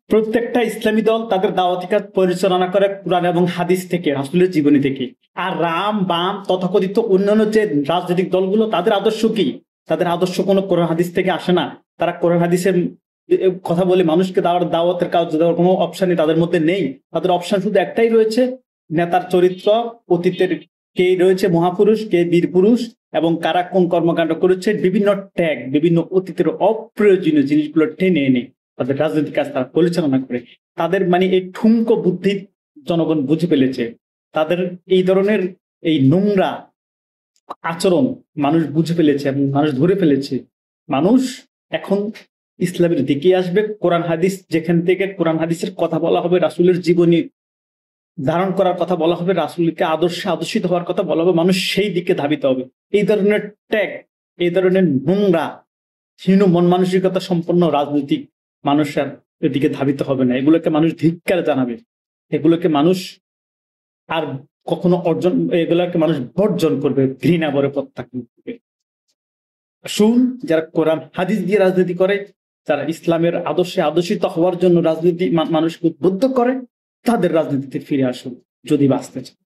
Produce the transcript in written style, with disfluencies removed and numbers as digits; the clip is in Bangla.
প্রত্যেকটা ইসলামী দল তাদের দাওয়াতি কাজ পরিচালনা করে কোরআন এবং হাদিস থেকে, রাসূলের জীবনী থেকে। আর রাম বাম তথাকথিত অন্যান্য যে রাজনৈতিক দলগুলো, তাদের আদর্শ কি? তাদের আদর্শ কোনো কোরআন হাদিস থেকে আসে না। তারা কোরআন হাদিসের কথা বলে মানুষকে দাওয়াতের কাজ দেওয়ার কোনো অপশনই তাদের মধ্যে নেই। তাদের অপশন শুধু একটাই রয়েছে, নেতার চরিত্র, অতীতের কে রয়েছে মহাপুরুষ, কে বীর পুরুষ, এবং কারা কোন কর্মকাণ্ড করেছে, বিভিন্ন ট্যাগ, বিভিন্ন অতীতের অপ্রয়োজনীয় জিনিসগুলো টেনে এনে তাদের রাজনৈতিক কাজ তারা পরিচালনা করে। তাদের মানে এই ঠুনকো বুদ্ধি জনগণ বুঝে ফেলেছে। তাদের এই ধরনের এই নোংরা আচরণ মানুষ বুঝে ফেলেছে এবং মানুষ ধরে ফেলেছে। মানুষ এখন ইসলামের দিকে আসবে। কোরআন হাদিস, যেখান থেকে কোরআন হাদিসের কথা বলা হবে, রাসূলের জীবনী ধারণ করার কথা বলা হবে, রাসূলকে আদর্শে আদর্শিত হওয়ার কথা বলা হবে, মানুষ সেই দিকে ধাবিত হবে। এই ধরনের ট্যাগ, এই ধরনের নোংরা হীন মন মানসিকতা সম্পন্ন রাজনৈতিক মানুষের এদিকে ধাবিত হবে না। এগুলোকে মানুষ ধিক্কার জানাবে, এগুলোকে মানুষ আর কখনো এগুলোকে মানুষ বর্জন করবে, ঘৃণা ভরে প্রত্যাখ্যান করবে। শুন, যারা কোরআন হাদিস দিয়ে রাজনীতি করে, যারা ইসলামের আদর্শে আদর্শিত হওয়ার জন্য রাজনীতি মানুষকে উদ্বুদ্ধ করে, তাদের রাজনীতিতে ফিরে আসুন যদি বাঁচতে চান।